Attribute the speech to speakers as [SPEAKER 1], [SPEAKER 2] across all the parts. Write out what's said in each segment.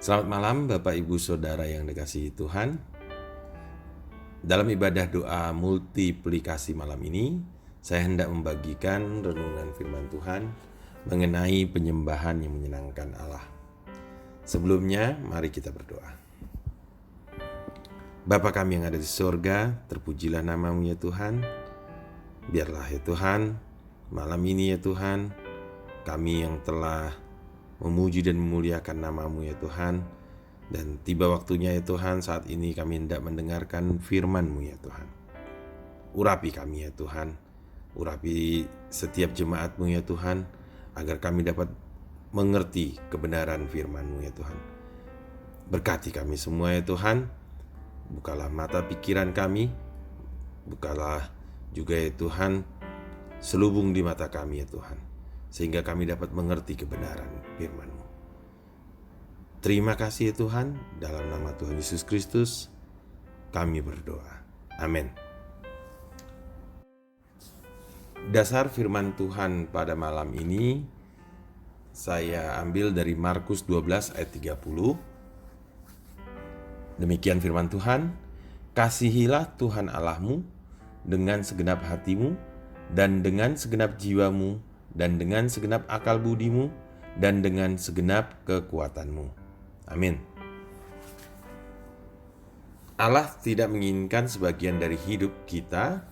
[SPEAKER 1] Selamat malam Bapak Ibu Saudara yang dikasihi Tuhan. Dalam ibadah doa multiplikasi malam ini, saya hendak membagikan renungan firman Tuhan mengenai penyembahan yang menyenangkan Allah. Sebelumnya, mari kita berdoa. Bapa kami yang ada di surga, terpujilah nama-Mu ya Tuhan. Biarlah ya Tuhan, malam ini ya Tuhan, kami yang telah memuji dan memuliakan nama-Mu ya Tuhan. Dan tiba waktunya ya Tuhan, saat ini kami hendak mendengarkan firman-Mu ya Tuhan. Urapi kami ya Tuhan, urapi setiap jemaat-Mu ya Tuhan, agar kami dapat mengerti kebenaran firman-Mu ya Tuhan. Berkati kami semua ya Tuhan, bukalah mata pikiran kami, bukalah juga ya Tuhan selubung di mata kami ya Tuhan, sehingga kami dapat mengerti kebenaran firman-Mu. Terima kasih ya Tuhan, dalam nama Tuhan Yesus Kristus kami berdoa. Amin. Dasar firman Tuhan pada malam ini saya ambil dari Markus 12 ayat 30. Demikian firman Tuhan, kasihilah Tuhan Allahmu dengan segenap hatimu, dan dengan segenap jiwamu, dan dengan segenap akal budimu, dan dengan segenap kekuatanmu. Amin. Allah tidak menginginkan sebagian dari hidup kita.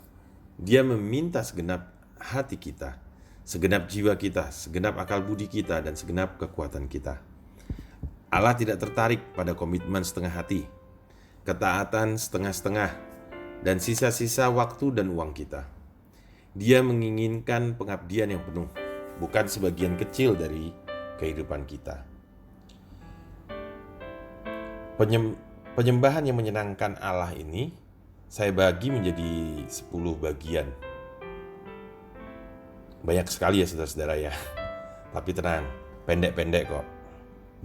[SPEAKER 1] Dia meminta segenap hati kita, segenap jiwa kita, segenap akal budi kita, dan segenap kekuatan kita. Allah tidak tertarik pada komitmen setengah hati, ketaatan setengah-setengah, dan sisa-sisa waktu dan uang kita. Dia menginginkan pengabdian yang penuh, bukan sebagian kecil dari kehidupan kita. Penyembahan yang menyenangkan Allah ini saya bagi menjadi 10 bagian. Banyak sekali ya saudara-saudara ya. Tapi tenang, pendek-pendek kok.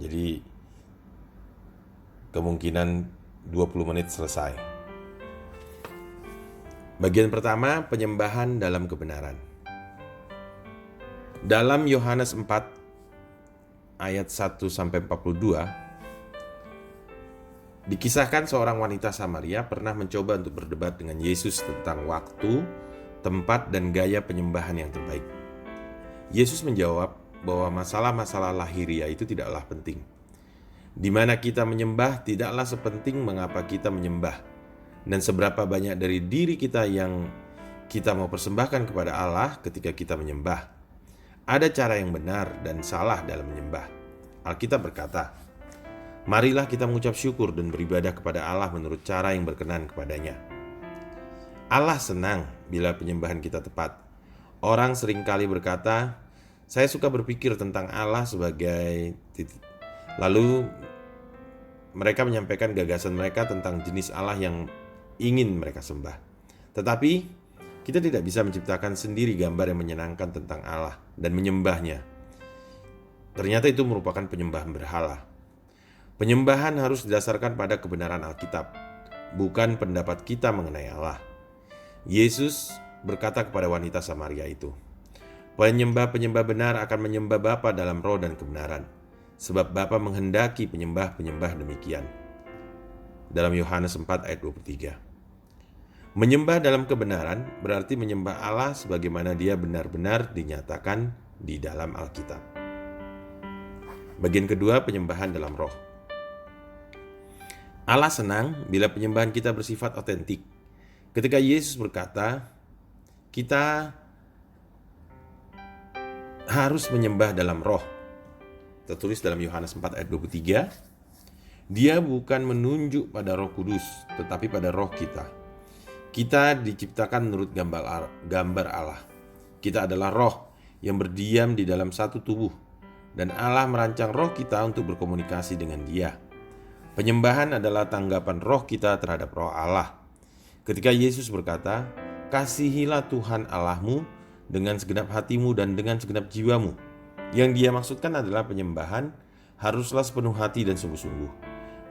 [SPEAKER 1] Jadi kemungkinan 20 menit selesai. Bagian pertama, penyembahan dalam kebenaran. Dalam Yohanes 4 ayat 1-42 dikisahkan seorang wanita Samaria pernah mencoba untuk berdebat dengan Yesus tentang waktu, tempat, dan gaya penyembahan yang terbaik. Yesus menjawab bahwa masalah-masalah lahiriah itu tidaklah penting. Di mana kita menyembah tidaklah sepenting mengapa kita menyembah, dan seberapa banyak dari diri kita yang kita mau persembahkan kepada Allah ketika kita menyembah. Ada cara yang benar dan salah dalam menyembah. Alkitab berkata, marilah kita mengucap syukur dan beribadah kepada Allah menurut cara yang berkenan kepadanya. Allah senang bila penyembahan kita tepat. Orang seringkali berkata, saya suka berpikir tentang Allah sebagai lalu mereka menyampaikan gagasan mereka tentang jenis Allah yang ingin mereka sembah. Tetapi kita tidak bisa menciptakan sendiri gambar yang menyenangkan tentang Allah dan menyembahnya. Ternyata itu merupakan penyembahan berhala. Penyembahan harus didasarkan pada kebenaran Alkitab, bukan pendapat kita mengenai Allah. Yesus berkata kepada wanita Samaria itu, penyembah-penyembah benar akan menyembah Bapa dalam roh dan kebenaran, sebab Bapa menghendaki penyembah-penyembah demikian. Dalam Yohanes 4 ayat 23. Menyembah dalam kebenaran berarti menyembah Allah sebagaimana Dia benar-benar dinyatakan di dalam Alkitab. Bagian kedua, penyembahan dalam roh. Allah senang bila penyembahan kita bersifat otentik. Ketika Yesus berkata, kita harus menyembah dalam roh. Tertulis dalam Yohanes 4 ayat 23, Dia bukan menunjuk pada Roh Kudus, tetapi pada roh kita. Kita diciptakan menurut gambar Allah. Kita adalah roh yang berdiam di dalam satu tubuh, dan Allah merancang roh kita untuk berkomunikasi dengan Dia. Penyembahan adalah tanggapan roh kita terhadap roh Allah. Ketika Yesus berkata, kasihilah Tuhan Allahmu dengan segenap hatimu dan dengan segenap jiwamu. Yang Dia maksudkan adalah penyembahan haruslah sepenuh hati dan sungguh-sungguh.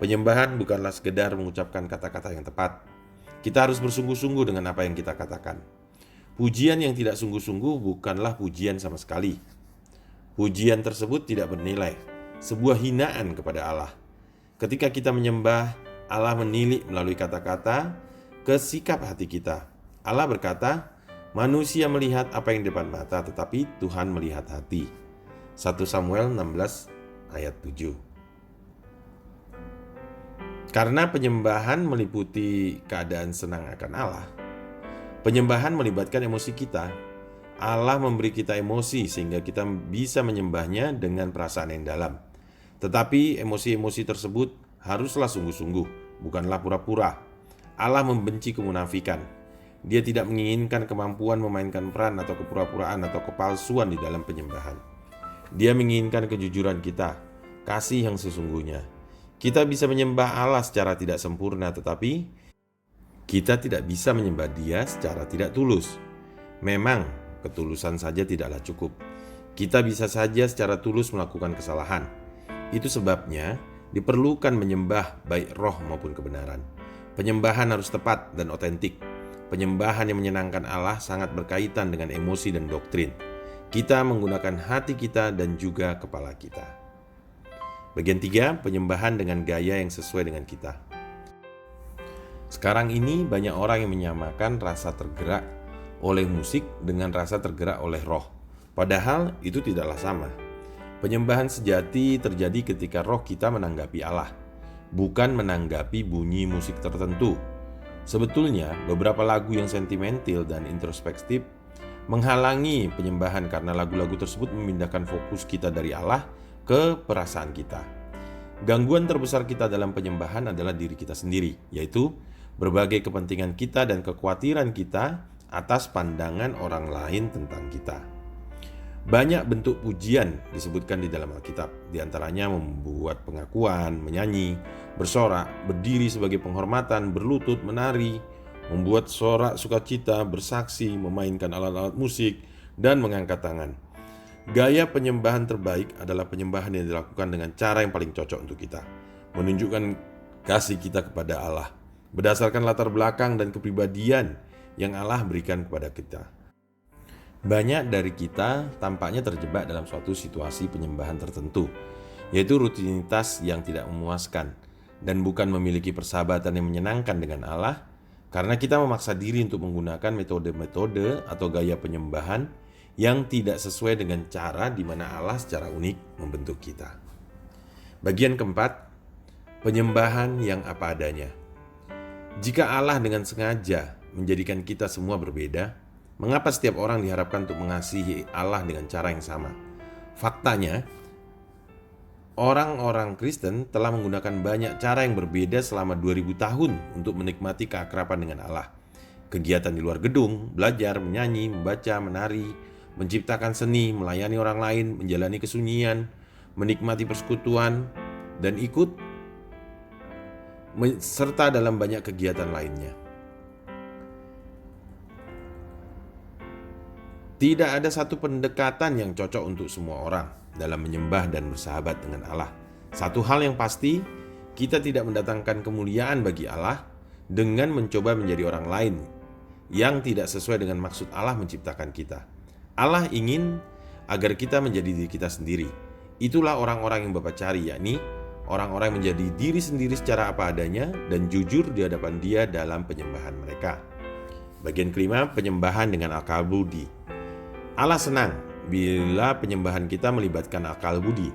[SPEAKER 1] Penyembahan bukanlah sekedar mengucapkan kata-kata yang tepat. Kita harus bersungguh-sungguh dengan apa yang kita katakan. Pujian yang tidak sungguh-sungguh bukanlah pujian sama sekali. Pujian tersebut tidak bernilai, sebuah hinaan kepada Allah. Ketika kita menyembah, Allah menilik melalui kata-kata ke sikap hati kita. Allah berkata, manusia melihat apa yang di depan mata, tetapi Tuhan melihat hati. 1 Samuel 16 ayat 7. Karena penyembahan meliputi keadaan senang akan Allah, penyembahan melibatkan emosi kita. Allah memberi kita emosi sehingga kita bisa menyembahnya dengan perasaan yang dalam. Tetapi emosi-emosi tersebut haruslah sungguh-sungguh, bukanlah pura-pura. Allah membenci kemunafikan. Dia tidak menginginkan kemampuan memainkan peran atau kepura-puraan atau kepalsuan di dalam penyembahan. Dia menginginkan kejujuran kita, kasih yang sesungguhnya. Kita bisa menyembah Allah secara tidak sempurna, tetapi kita tidak bisa menyembah Dia secara tidak tulus. Memang, ketulusan saja tidaklah cukup. Kita bisa saja secara tulus melakukan kesalahan. Itu sebabnya diperlukan menyembah baik roh maupun kebenaran. Penyembahan harus tepat dan otentik. Penyembahan yang menyenangkan Allah sangat berkaitan dengan emosi dan doktrin. Kita menggunakan hati kita dan juga kepala kita. Bagian 3, penyembahan dengan gaya yang sesuai dengan kita. Sekarang ini banyak orang yang menyamakan rasa tergerak oleh musik dengan rasa tergerak oleh roh. Padahal itu tidaklah sama. Penyembahan sejati terjadi ketika roh kita menanggapi Allah, bukan menanggapi bunyi musik tertentu. Sebetulnya, beberapa lagu yang sentimental dan introspektif menghalangi penyembahan karena lagu-lagu tersebut memindahkan fokus kita dari Allah ke perasaan kita. Gangguan terbesar kita dalam penyembahan adalah diri kita sendiri, yaitu berbagai kepentingan kita dan kekhawatiran kita atas pandangan orang lain tentang kita. Banyak bentuk pujian disebutkan di dalam Alkitab, di antaranya membuat pengakuan, menyanyi, bersorak, berdiri sebagai penghormatan, berlutut, menari, membuat sorak sukacita, bersaksi, memainkan alat-alat musik, dan mengangkat tangan. Gaya penyembahan terbaik adalah penyembahan yang dilakukan dengan cara yang paling cocok untuk kita, menunjukkan kasih kita kepada Allah, berdasarkan latar belakang dan kepribadian yang Allah berikan kepada kita. Banyak dari kita tampaknya terjebak dalam suatu situasi penyembahan tertentu, yaitu rutinitas yang tidak memuaskan dan bukan memiliki persahabatan yang menyenangkan dengan Allah, karena kita memaksa diri untuk menggunakan metode-metode atau gaya penyembahan yang tidak sesuai dengan cara di mana Allah secara unik membentuk kita. Bagian keempat, penyembahan yang apa adanya. Jika Allah dengan sengaja menjadikan kita semua berbeda, mengapa setiap orang diharapkan untuk mengasihi Allah dengan cara yang sama? Faktanya, orang-orang Kristen telah menggunakan banyak cara yang berbeda selama 2000 tahun untuk menikmati keakraban dengan Allah. Kegiatan di luar gedung, belajar, menyanyi, membaca, menari, menciptakan seni, melayani orang lain, menjalani kesunyian, menikmati persekutuan, dan ikut serta dalam banyak kegiatan lainnya. Tidak ada satu pendekatan yang cocok untuk semua orang dalam menyembah dan bersahabat dengan Allah. Satu hal yang pasti, kita tidak mendatangkan kemuliaan bagi Allah dengan mencoba menjadi orang lain yang tidak sesuai dengan maksud Allah menciptakan kita. Allah ingin agar kita menjadi diri kita sendiri. Itulah orang-orang yang Bapa cari, yakni orang-orang yang menjadi diri sendiri secara apa adanya dan jujur di hadapan Dia dalam penyembahan mereka. Bagian kelima, penyembahan dengan akal budi. Allah senang bila penyembahan kita melibatkan akal budi.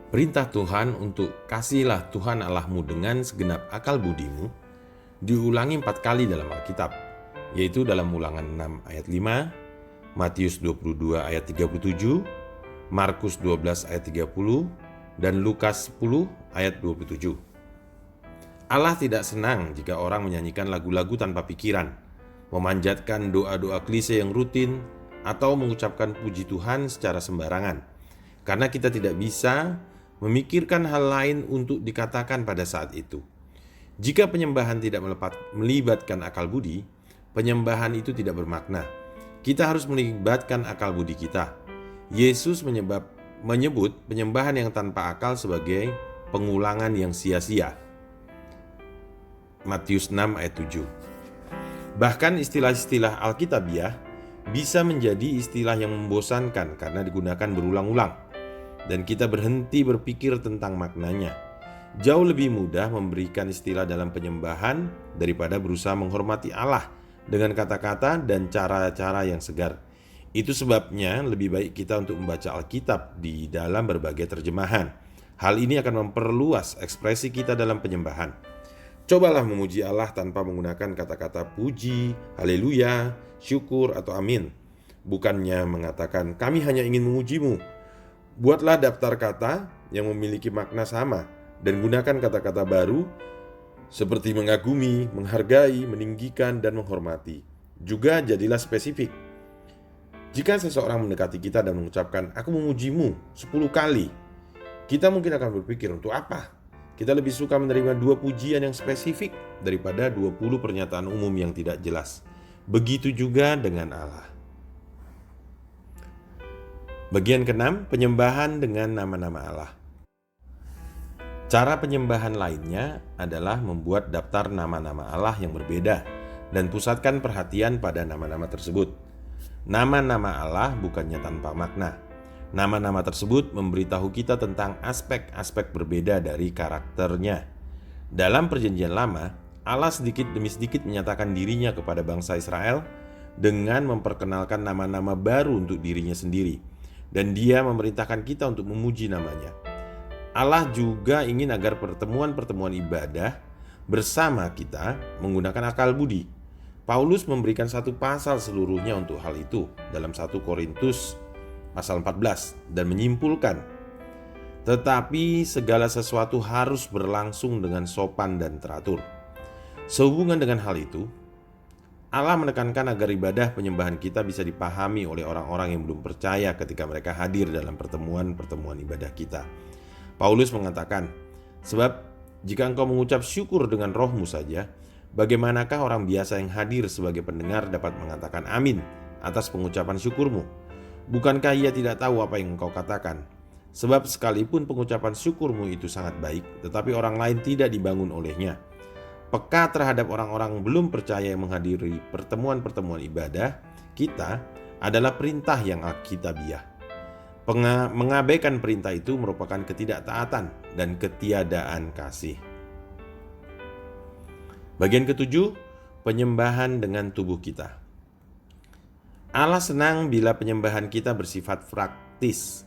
[SPEAKER 1] Perintah Tuhan untuk kasihilah Tuhan Allahmu dengan segenap akal budimu diulangi 4 kali dalam Alkitab, yaitu dalam Ulangan 6 ayat 5, Matius 22 ayat 37, Markus 12 ayat 30, dan Lukas 10 ayat 27. Allah tidak senang jika orang menyanyikan lagu-lagu tanpa pikiran, memanjatkan doa-doa klise yang rutin, atau mengucapkan puji Tuhan secara sembarangan, karena kita tidak bisa memikirkan hal lain untuk dikatakan pada saat itu. Jika penyembahan tidak melibatkan akal budi, penyembahan itu tidak bermakna. Kita harus melibatkan akal budi kita. Yesus menyebut penyembahan yang tanpa akal sebagai pengulangan yang sia-sia. Matius 6 ayat 7. Bahkan istilah-istilah Alkitabiah bisa menjadi istilah yang membosankan karena digunakan berulang-ulang dan kita berhenti berpikir tentang maknanya. Jauh lebih mudah memberikan istilah dalam penyembahan daripada berusaha menghormati Allah dengan kata-kata dan cara-cara yang segar. Itu sebabnya lebih baik kita untuk membaca Alkitab di dalam berbagai terjemahan. Hal ini akan memperluas ekspresi kita dalam penyembahan. Cobalah memuji Allah tanpa menggunakan kata-kata puji, haleluya, syukur, atau amin. Bukannya mengatakan, kami hanya ingin memujimu. Buatlah daftar kata yang memiliki makna sama dan gunakan kata-kata baru seperti mengagumi, menghargai, meninggikan, dan menghormati. Juga jadilah spesifik. Jika seseorang mendekati kita dan mengucapkan, aku memujimu 10 kali, kita mungkin akan berpikir, untuk apa? Kita lebih suka menerima 2 pujian yang spesifik daripada 20 pernyataan umum yang tidak jelas. Begitu juga dengan Allah. Bagian ke-6, penyembahan dengan nama-nama Allah. Cara penyembahan lainnya adalah membuat daftar nama-nama Allah yang berbeda dan pusatkan perhatian pada nama-nama tersebut. Nama-nama Allah bukannya tanpa makna. Nama-nama tersebut memberitahu kita tentang aspek-aspek berbeda dari karakternya. Dalam Perjanjian Lama, Allah sedikit demi sedikit menyatakan dirinya kepada bangsa Israel dengan memperkenalkan nama-nama baru untuk dirinya sendiri, dan Dia memerintahkan kita untuk memuji namanya. Allah juga ingin agar pertemuan-pertemuan ibadah bersama kita menggunakan akal budi. Paulus memberikan 1 pasal seluruhnya untuk hal itu dalam 1 Korintus pasal 14 dan menyimpulkan, tetapi segala sesuatu harus berlangsung dengan sopan dan teratur. Sehubungan dengan hal itu, Allah menekankan agar ibadah penyembahan kita bisa dipahami oleh orang-orang yang belum percaya ketika mereka hadir dalam pertemuan-pertemuan ibadah kita. Paulus mengatakan, sebab jika engkau mengucap syukur dengan rohmu saja, bagaimanakah orang biasa yang hadir sebagai pendengar dapat mengatakan amin atas pengucapan syukurmu? Bukankah ia tidak tahu apa yang engkau katakan? Sebab sekalipun pengucapan syukurmu itu sangat baik, tetapi orang lain tidak dibangun olehnya. Peka terhadap orang-orang belum percaya yang menghadiri pertemuan-pertemuan ibadah kita adalah perintah yang alkitabiah. Mengabaikan perintah itu merupakan ketidaktaatan dan ketiadaan kasih. Bagian ke-7, penyembahan dengan tubuh kita. Allah senang bila penyembahan kita bersifat praktis.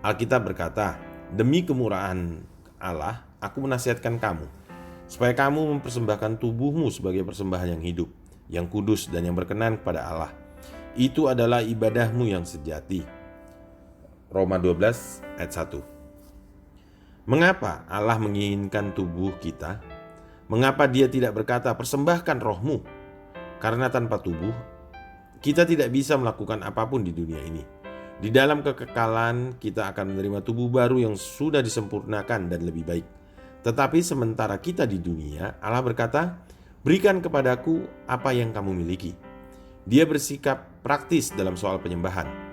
[SPEAKER 1] Alkitab berkata, demi kemurahan Allah, aku menasihatkan kamu, supaya kamu mempersembahkan tubuhmu sebagai persembahan yang hidup, yang kudus dan yang berkenan kepada Allah. Itu adalah ibadahmu yang sejati. Roma 12 ayat 1. Mengapa Allah menginginkan tubuh kita? Mengapa Dia tidak berkata, persembahkan rohmu? Karena tanpa tubuh, kita tidak bisa melakukan apapun di dunia ini. Di dalam kekekalan, kita akan menerima tubuh baru yang sudah disempurnakan dan lebih baik. Tetapi sementara kita di dunia, Allah berkata, berikan kepadaku apa yang kamu miliki. Dia bersikap praktis dalam soal penyembahan.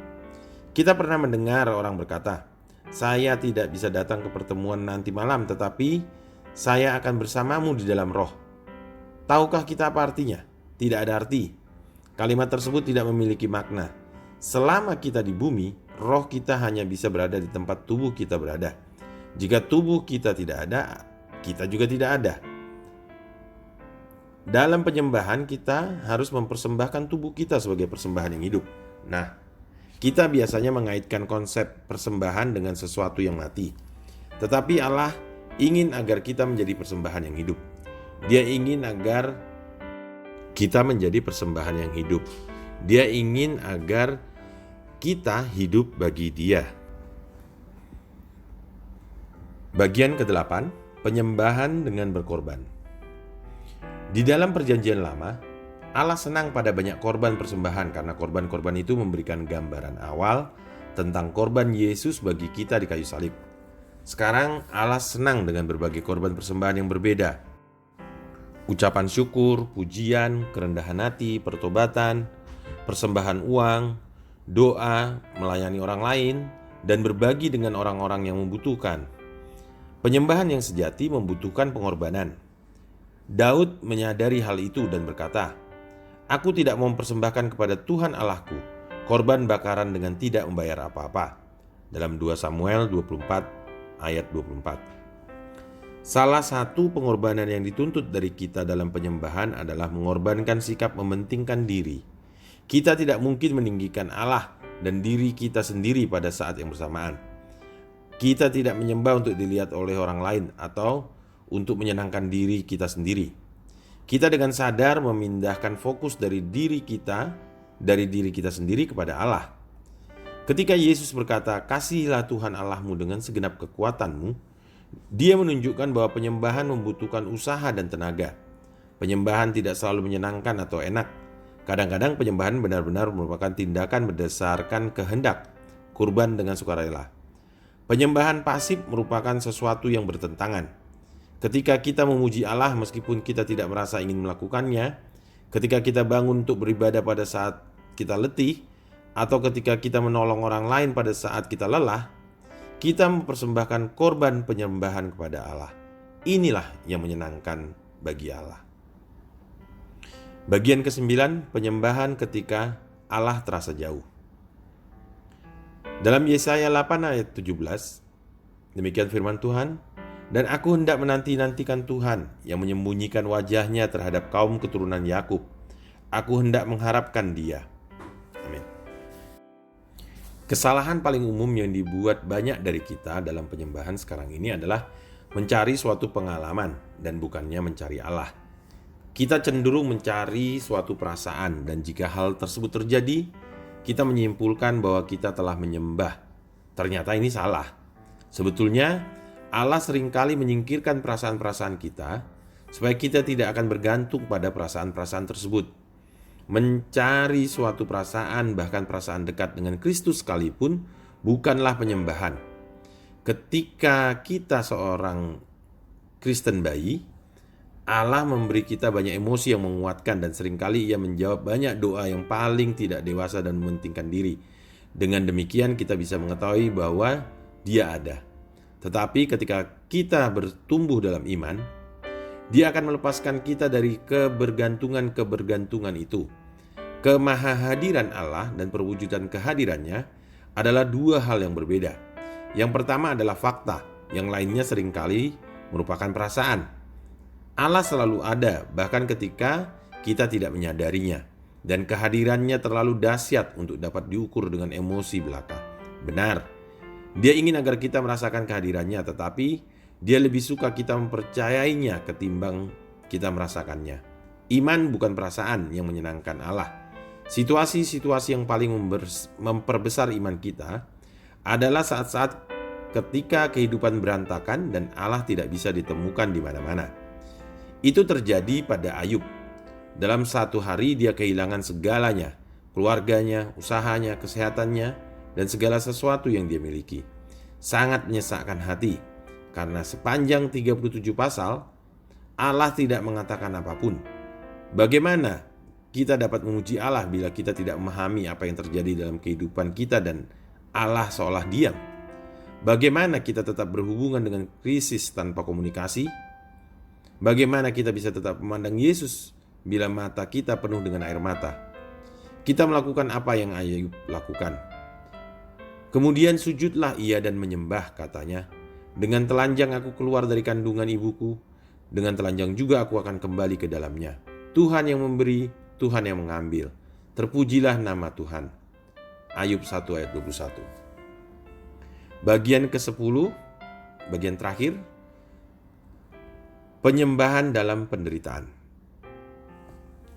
[SPEAKER 1] Kita pernah mendengar orang berkata, saya tidak bisa datang ke pertemuan nanti malam, tetapi saya akan bersamamu di dalam roh. Tahukah kita apa artinya? Tidak ada arti. Kalimat tersebut tidak memiliki makna. Selama kita di bumi, roh kita hanya bisa berada di tempat tubuh kita berada. Jika tubuh kita tidak ada, kita juga tidak ada. Dalam penyembahan kita harus mempersembahkan tubuh kita sebagai persembahan yang hidup. Nah, kita biasanya mengaitkan konsep persembahan dengan sesuatu yang mati. Tetapi Allah ingin agar kita menjadi persembahan yang hidup. Dia ingin agar kita menjadi persembahan yang hidup. Dia ingin agar kita hidup bagi Dia. Bagian ke-8, penyembahan dengan berkorban. Di dalam Perjanjian Lama, Allah senang pada banyak korban persembahan karena korban-korban itu memberikan gambaran awal tentang korban Yesus bagi kita di kayu salib. Sekarang Allah senang dengan berbagai korban persembahan yang berbeda. Ucapan syukur, pujian, kerendahan hati, pertobatan, persembahan uang, doa, melayani orang lain, dan berbagi dengan orang-orang yang membutuhkan. Penyembahan yang sejati membutuhkan pengorbanan. Daud menyadari hal itu dan berkata, aku tidak mau mempersembahkan kepada Tuhan Allahku korban bakaran dengan tidak membayar apa-apa. Dalam 2 Samuel 24 ayat 24. Salah satu pengorbanan yang dituntut dari kita dalam penyembahan adalah mengorbankan sikap mementingkan diri. Kita tidak mungkin meninggikan Allah dan diri kita sendiri pada saat yang bersamaan. Kita tidak menyembah untuk dilihat oleh orang lain atau untuk menyenangkan diri kita sendiri. Kita dengan sadar memindahkan fokus dari diri kita sendiri kepada Allah. Ketika Yesus berkata, "Kasihilah Tuhan Allahmu dengan segenap kekuatanmu," Dia menunjukkan bahwa penyembahan membutuhkan usaha dan tenaga. Penyembahan tidak selalu menyenangkan atau enak. Kadang-kadang penyembahan benar-benar merupakan tindakan berdasarkan kehendak, kurban dengan sukarela. Penyembahan pasif merupakan sesuatu yang bertentangan. Ketika kita memuji Allah meskipun kita tidak merasa ingin melakukannya, ketika kita bangun untuk beribadah pada saat kita letih, atau ketika kita menolong orang lain pada saat kita lelah, kita mempersembahkan korban penyembahan kepada Allah. Inilah yang menyenangkan bagi Allah. Bagian ke-9, penyembahan ketika Allah terasa jauh. Dalam Yesaya 8 ayat 17, demikian firman Tuhan, "Dan aku hendak menanti-nantikan Tuhan yang menyembunyikan wajahnya terhadap kaum keturunan Yakub. Aku hendak mengharapkan Dia." Amin. Kesalahan paling umum yang dibuat banyak dari kita dalam penyembahan sekarang ini adalah mencari suatu pengalaman dan bukannya mencari Allah. Kita cenderung mencari suatu perasaan, dan jika hal tersebut terjadi, kita menyimpulkan bahwa kita telah menyembah. Ternyata ini salah. Sebetulnya Allah seringkali menyingkirkan perasaan-perasaan kita supaya kita tidak akan bergantung pada perasaan-perasaan tersebut. Mencari suatu perasaan, bahkan perasaan dekat dengan Kristus sekalipun, bukanlah penyembahan. Ketika kita seorang Kristen bayi, Allah memberi kita banyak emosi yang menguatkan, dan seringkali Ia menjawab banyak doa yang paling tidak dewasa dan mementingkan diri. Dengan demikian kita bisa mengetahui bahwa Dia ada. Tetapi ketika kita bertumbuh dalam iman, Dia akan melepaskan kita dari kebergantungan itu. Kemahahadiran Allah dan perwujudan kehadirannya adalah dua hal yang berbeda. Yang pertama adalah fakta, yang lainnya seringkali merupakan perasaan. Allah selalu ada, bahkan ketika kita tidak menyadarinya, dan kehadirannya terlalu dahsyat untuk dapat diukur dengan emosi belaka. Benar, Dia ingin agar kita merasakan kehadirannya, tetapi Dia lebih suka kita mempercayainya ketimbang kita merasakannya. Iman bukan perasaan yang menyenangkan Allah. Situasi-situasi yang paling memperbesar iman kita adalah saat-saat ketika kehidupan berantakan dan Allah tidak bisa ditemukan di mana-mana. Itu terjadi pada Ayub. Dalam satu hari dia kehilangan segalanya, keluarganya, usahanya, kesehatannya, dan segala sesuatu yang dia miliki. Sangat menyesakkan hati. Karena sepanjang 37 pasal, Allah tidak mengatakan apapun. Bagaimana kita dapat memuji Allah bila kita tidak memahami apa yang terjadi dalam kehidupan kita dan Allah seolah diam? Bagaimana kita tetap berhubungan dengan krisis tanpa komunikasi? Bagaimana kita bisa tetap memandang Yesus bila mata kita penuh dengan air mata? Kita melakukan apa yang Ayub lakukan. Kemudian sujudlah ia dan menyembah, katanya. Dengan telanjang aku keluar dari kandungan ibuku, dengan telanjang juga aku akan kembali ke dalamnya. Tuhan yang memberi, Tuhan yang mengambil. Terpujilah nama Tuhan. Ayub 1 ayat 21. Bagian ke-10, bagian terakhir, penyembahan dalam penderitaan.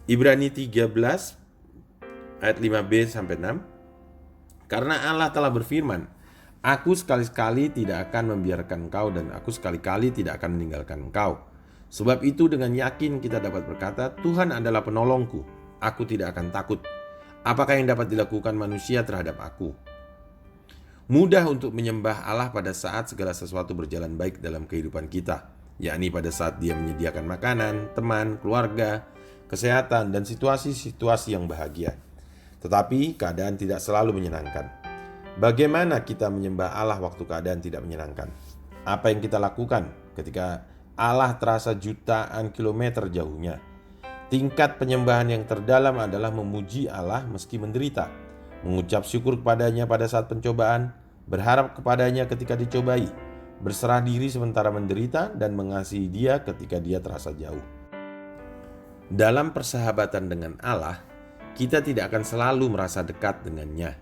[SPEAKER 1] Ibrani 13 ayat 5b sampai 6. Karena Allah telah berfirman, "Aku sekali-kali tidak akan membiarkan engkau, dan aku sekali-kali tidak akan meninggalkan engkau." Sebab itu dengan yakin kita dapat berkata, "Tuhan adalah penolongku, aku tidak akan takut. Apakah yang dapat dilakukan manusia terhadap aku?" Mudah untuk menyembah Allah pada saat segala sesuatu berjalan baik dalam kehidupan kita, yakni pada saat Dia menyediakan makanan, teman, keluarga, kesehatan, dan situasi-situasi yang bahagia. Tetapi keadaan tidak selalu menyenangkan. Bagaimana kita menyembah Allah waktu keadaan tidak menyenangkan? Apa yang kita lakukan ketika Allah terasa jutaan kilometer jauhnya? Tingkat penyembahan yang terdalam adalah memuji Allah meski menderita, mengucap syukur kepadanya pada saat pencobaan, berharap kepadanya ketika dicobai, berserah diri sementara menderita, dan mengasihi Dia ketika Dia terasa jauh. Dalam persahabatan dengan Allah, kita tidak akan selalu merasa dekat dengannya.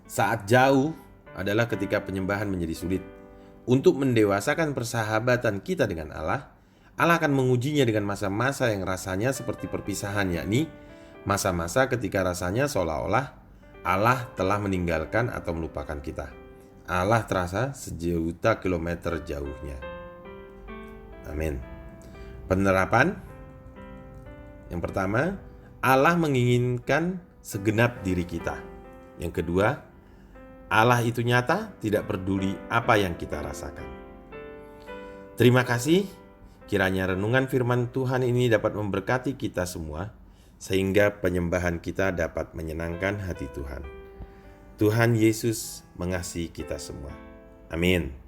[SPEAKER 1] Saat jauh adalah ketika penyembahan menjadi sulit. Untuk mendewasakan persahabatan kita dengan Allah, Allah akan mengujinya dengan masa-masa yang rasanya seperti perpisahan, yakni masa-masa ketika rasanya seolah-olah Allah telah meninggalkan atau melupakan kita. Allah terasa sejuta kilometer jauhnya. Amin. Penerapan yang pertama, Allah menginginkan segenap diri kita. Yang kedua, Allah itu nyata, tidak peduli apa yang kita rasakan. Terima kasih. Kiranya renungan firman Tuhan ini dapat memberkati kita semua, sehingga penyembahan kita dapat menyenangkan hati Tuhan. Tuhan Yesus mengasihi kita semua. Amin.